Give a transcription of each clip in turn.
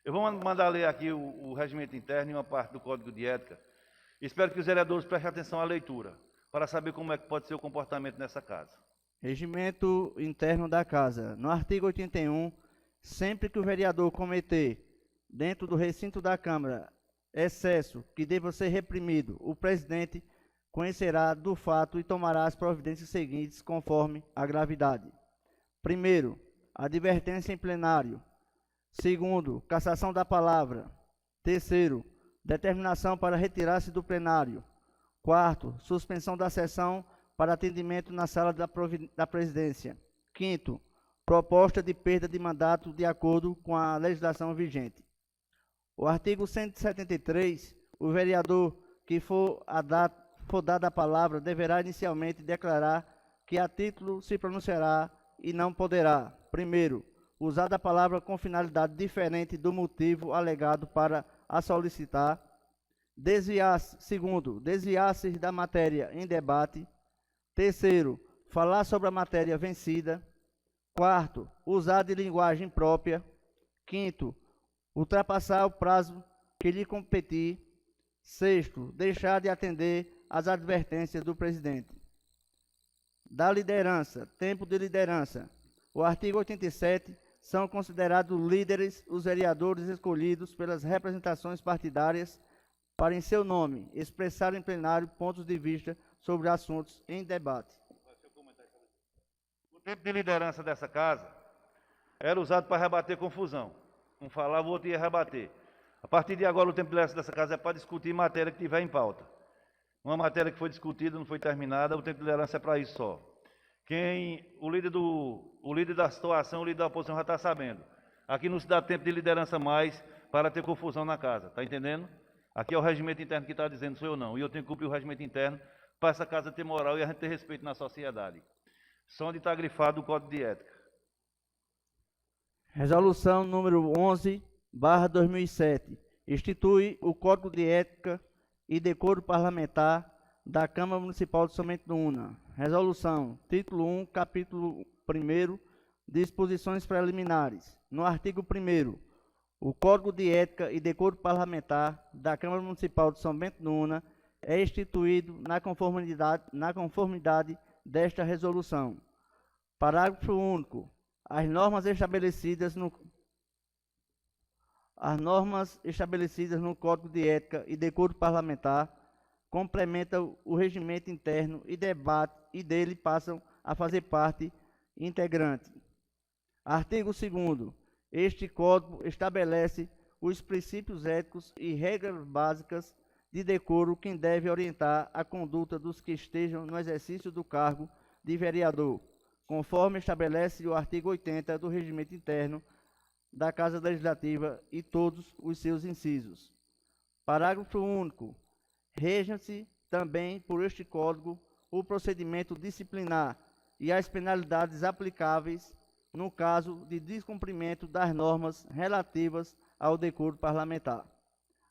Eu vou mandar ler aqui o regimento interno e uma parte do Código de Ética. Espero que os vereadores prestem atenção à leitura, para saber como é que pode ser o comportamento nessa casa. Regimento interno da Casa. No artigo 81, sempre que o vereador cometer, dentro do recinto da Câmara, excesso que deva ser reprimido, o presidente conhecerá do fato e tomará as providências seguintes conforme a gravidade. Primeiro, advertência em plenário. Segundo, cassação da palavra. Terceiro, determinação para retirar-se do plenário. Quarto, suspensão da sessão para atendimento na sala da presidência. Quinto, proposta de perda de mandato de acordo com a legislação vigente. O artigo 173, o vereador que for dada a palavra deverá inicialmente declarar que a título se pronunciará e não poderá, primeiro, usar a palavra com finalidade diferente do motivo alegado para a solicitar, segundo, desviar-se da matéria em debate, terceiro, falar sobre a matéria vencida, quarto, usar de linguagem própria, quinto, ultrapassar o prazo que lhe competir, sexto, deixar de atender às advertências do presidente. Da liderança, tempo de liderança. O artigo 87 são considerados líderes os vereadores escolhidos pelas representações partidárias para, em seu nome, expressar em plenário pontos de vista sobre assuntos em debate. O tempo de liderança dessa casa era usado para rebater confusão. Um falava, o outro ia rebater. A partir de agora, o tempo de liderança dessa casa é para discutir matéria que tiver em pauta. Uma matéria que foi discutida, não foi terminada, o tempo de liderança é para isso só. O líder da situação, o líder da oposição já está sabendo. Aqui não se dá tempo de liderança mais para ter confusão na casa, está entendendo? Aqui é o regimento interno que está dizendo, sou eu não. E eu tenho que cumprir o regimento interno para essa casa ter moral e a gente ter respeito na sociedade. Só onde está grifado o Código de Ética. Resolução número 11/2007. Institui o Código de Ética e Decoro Parlamentar da Câmara Municipal de São Bento do Una. Resolução, título 1, capítulo 1, disposições preliminares. No artigo 1º, o Código de Ética e Decoro Parlamentar da Câmara Municipal de São Bento do Una é instituído na conformidade desta resolução. Parágrafo único. As normas estabelecidas no Código de Ética e Decoro Parlamentar complementam o regimento interno e dele passam a fazer parte integrante. Artigo 2º. Este Código estabelece os princípios éticos e regras básicas de decoro que devem orientar a conduta dos que estejam no exercício do cargo de vereador, conforme estabelece o artigo 80 do regimento interno da Casa Legislativa e todos os seus incisos. Parágrafo único. Rejam-se também por este Código o procedimento disciplinar e as penalidades aplicáveis no caso de descumprimento das normas relativas ao decoro parlamentar.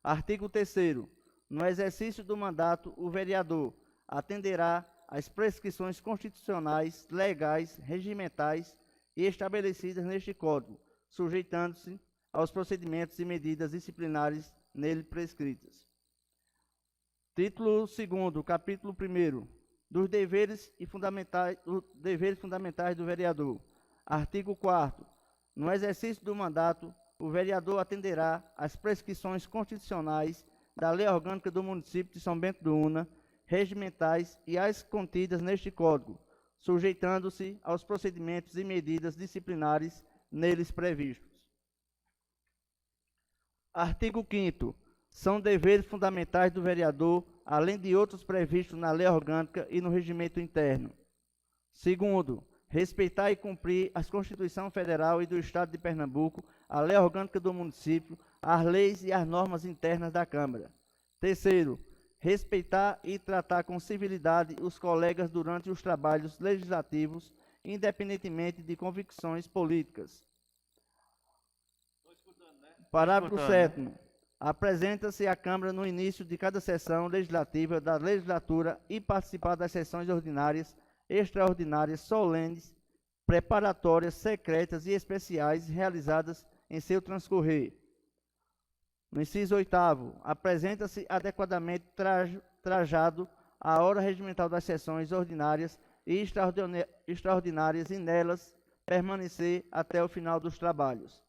Artigo 3º. No exercício do mandato, o vereador atenderá às prescrições constitucionais, legais, regimentais e estabelecidas neste Código, sujeitando-se aos procedimentos e medidas disciplinares nele prescritas. Título 2º, capítulo 1º, dos deveres fundamentais do vereador. Artigo 4º. No exercício do mandato, o vereador atenderá às prescrições constitucionais da Lei Orgânica do Município de São Bento do Una, regimentais e as contidas neste Código, sujeitando-se aos procedimentos e medidas disciplinares neles previstos. Artigo 5º. São deveres fundamentais do vereador, além de outros previstos na Lei Orgânica e no regimento interno. Segundo, respeitar e cumprir a Constituição Federal e do Estado de Pernambuco, a Lei Orgânica do Município, as leis e as normas internas da Câmara. Terceiro, respeitar e tratar com civilidade os colegas durante os trabalhos legislativos, independentemente de convicções políticas. Parágrafo 7º. Apresenta-se à Câmara no início de cada sessão legislativa da legislatura e participar das sessões ordinárias, extraordinárias, solenes, preparatórias, secretas e especiais realizadas em seu transcorrer. No inciso 8º, apresenta-se adequadamente trajado a hora regimental das sessões ordinárias e extraordinárias e nelas permanecer até o final dos trabalhos.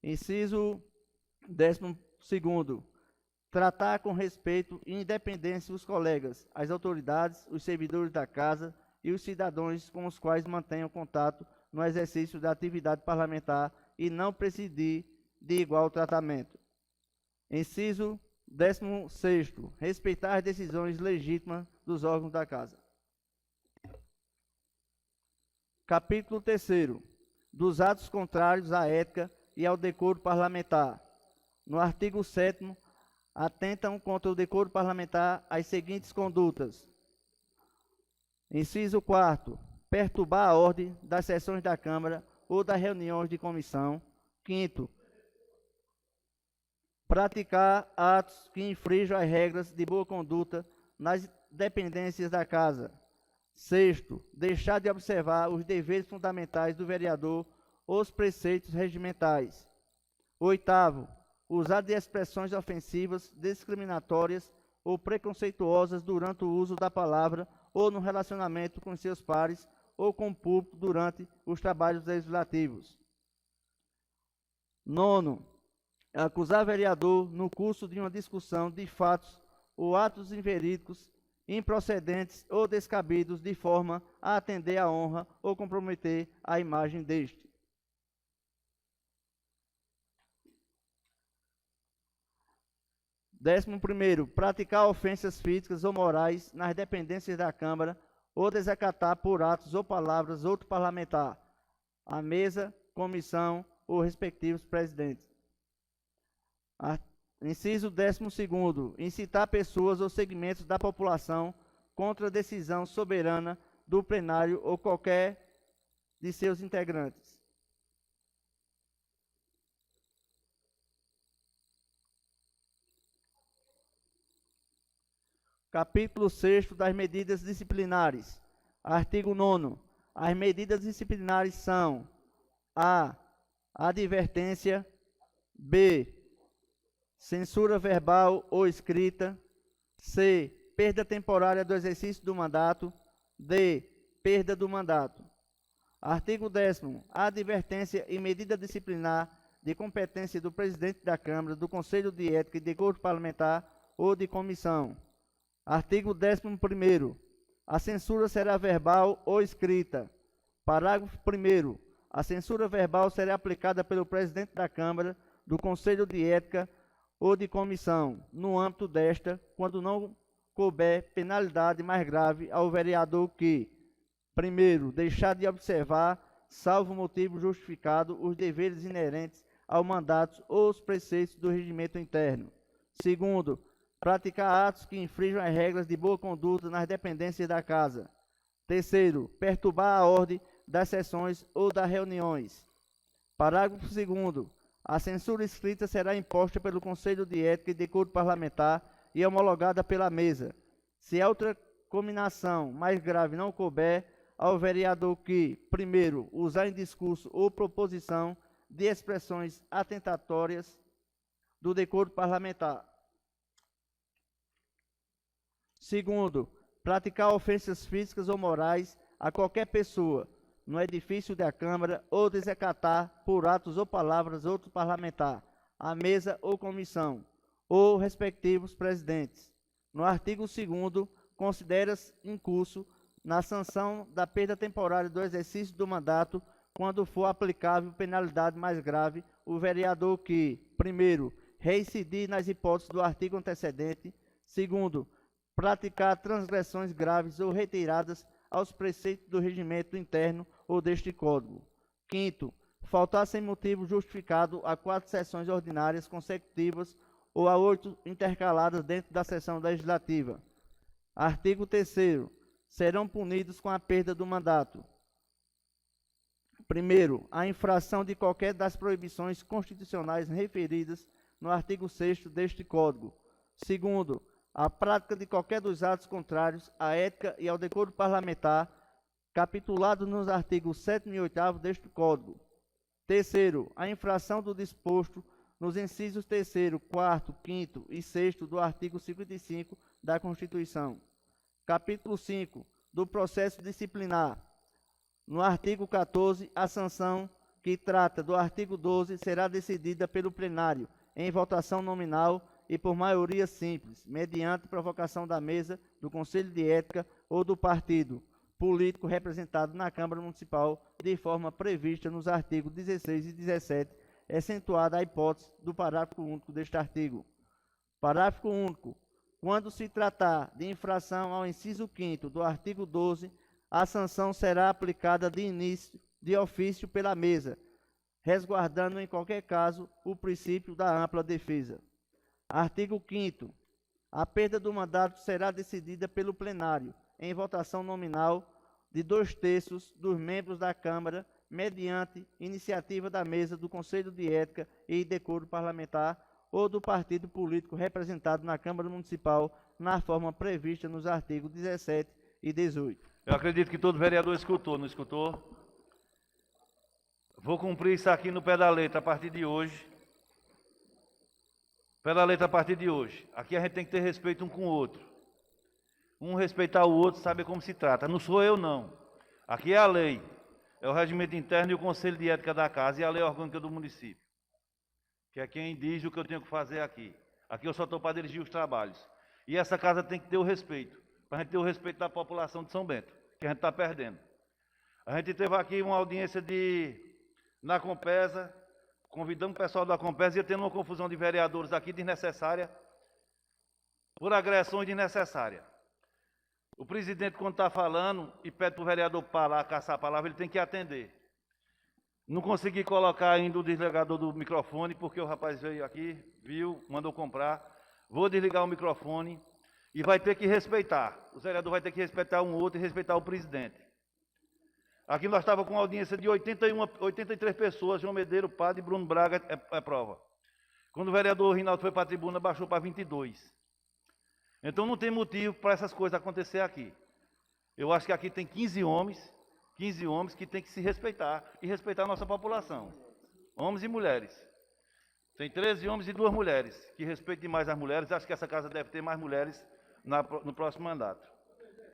Inciso 12º, tratar com respeito e independência os colegas, as autoridades, os servidores da Casa e os cidadãos com os quais mantenham contato no exercício da atividade parlamentar e não prescindir de igual tratamento. Inciso 16º, respeitar as decisões legítimas dos órgãos da Casa. Capítulo 3º, dos atos contrários à ética e ao decoro parlamentar. No artigo 7º, atentam contra o decoro parlamentar as seguintes condutas. Inciso 4º, perturbar a ordem das sessões da Câmara ou das reuniões de comissão. 5º, praticar atos que infringam as regras de boa conduta nas dependências da Casa. 6º, deixar de observar os deveres fundamentais do vereador ou os preceitos regimentais. 8º, usar de expressões ofensivas, discriminatórias ou preconceituosas durante o uso da palavra ou no relacionamento com seus pares ou com o público durante os trabalhos legislativos. 9º, acusar vereador no curso de uma discussão de fatos ou atos inverídicos, improcedentes ou descabidos de forma a atender à honra ou comprometer a imagem deste. 11º, praticar ofensas físicas ou morais nas dependências da Câmara ou desacatar por atos ou palavras outro parlamentar, a mesa, comissão ou respectivos presidentes. Inciso 12º, incitar pessoas ou segmentos da população contra a decisão soberana do plenário ou qualquer de seus integrantes. Capítulo 6º das medidas disciplinares. Artigo 9º. As medidas disciplinares são: A. Advertência. B. Censura verbal ou escrita. C. Perda temporária do exercício do mandato. D. Perda do mandato. Artigo 10º. A advertência e medida disciplinar de competência do presidente da Câmara, do Conselho de Ética e Decoro Parlamentar ou de comissão. Artigo 11º. A censura será verbal ou escrita. Parágrafo 1º. A censura verbal será aplicada pelo presidente da Câmara, do Conselho de Ética ou de comissão, no âmbito desta, quando não couber penalidade mais grave ao vereador que: 1º, deixar de observar, salvo motivo justificado, os deveres inerentes ao mandato ou os preceitos do regimento interno. 2º, praticar atos que infringam as regras de boa conduta nas dependências da Casa. 3º, perturbar a ordem das sessões ou das reuniões. Parágrafo 2º. A censura escrita será imposta pelo Conselho de Ética e Decoro Parlamentar e homologada pela mesa. Se a outra cominação mais grave não couber, ao vereador que: 1º, usar em discurso ou proposição de expressões atentatórias do decoro parlamentar. 2º, praticar ofensas físicas ou morais a qualquer pessoa no edifício da Câmara ou desacatar por atos ou palavras outro parlamentar, a mesa ou comissão, ou respectivos presidentes. No artigo 2º, considera-se incurso na sanção da perda temporária do exercício do mandato, quando for aplicável penalidade mais grave, o vereador que: 1º, reincidir nas hipóteses do artigo antecedente. 2º, praticar transgressões graves ou reiteradas aos preceitos do regimento interno ou deste Código. 5º, faltar sem motivo justificado a 4 sessões ordinárias consecutivas ou a 8 intercaladas dentro da sessão legislativa. Artigo 3º, serão punidos com a perda do mandato: 1º, a infração de qualquer das proibições constitucionais referidas no artigo 6º deste Código. 2º, a prática de qualquer dos atos contrários à ética e ao decoro parlamentar, capitulados nos artigos 7º e 8º deste Código. 3º, a infração do disposto nos incisos 3º, 4º, 5º e 6º do artigo 55 da Constituição. Capítulo 5 do processo disciplinar. No artigo 14, a sanção que trata do artigo 12 será decidida pelo plenário em votação nominal e por maioria simples, mediante provocação da mesa do Conselho de Ética ou do partido político representado na Câmara Municipal, de forma prevista nos artigos 16 e 17, excetuada a hipótese do parágrafo único deste artigo. Parágrafo único. Quando se tratar de infração ao inciso 5º do artigo 12, a sanção será aplicada de início de ofício pela mesa, resguardando em qualquer caso o princípio da ampla defesa. Artigo 5º. A perda do mandato será decidida pelo plenário, em votação nominal de 2/3 dos membros da Câmara, mediante iniciativa da mesa do Conselho de Ética e Decoro Parlamentar ou do partido político representado na Câmara Municipal, na forma prevista nos artigos 17 e 18. Eu acredito que todo vereador escutou, não escutou? Vou cumprir isso aqui no pé da letra a partir de hoje. Pé da letra a partir de hoje. Aqui a gente tem que ter respeito um com o outro. Um respeitar o outro, saber como se trata. Não sou eu, não. Aqui é a lei. É o regimento interno e o Conselho de Ética da Casa e a lei orgânica do município. Que é quem diz o que eu tenho que fazer aqui. Aqui eu só estou para dirigir os trabalhos. E essa casa tem que ter o respeito. Para a gente ter o respeito da população de São Bento, que a gente está perdendo. A gente teve aqui uma audiência na Compesa, convidamos o pessoal da Compesa e ia tendo uma confusão de vereadores aqui desnecessária, por agressões desnecessárias. O presidente, quando está falando e pede para o vereador parar, caçar a palavra, ele tem que atender. Não consegui colocar ainda o desligador do microfone, porque o rapaz veio aqui, viu, mandou comprar. Vou desligar o microfone e vai ter que respeitar. O vereador vai ter que respeitar um outro e respeitar o presidente. Aqui nós estávamos com uma audiência de 83 pessoas, João Medeiro, Padre e Bruno Braga é prova. Quando o vereador Rinaldo foi para a tribuna, baixou para 22. Então não tem motivo para essas coisas acontecer aqui. Eu acho que aqui tem 15 homens que têm que se respeitar e respeitar a nossa população. Homens e mulheres. Tem 13 homens e 2 mulheres, que respeitem demais as mulheres. Acho que essa casa deve ter mais mulheres no próximo mandato.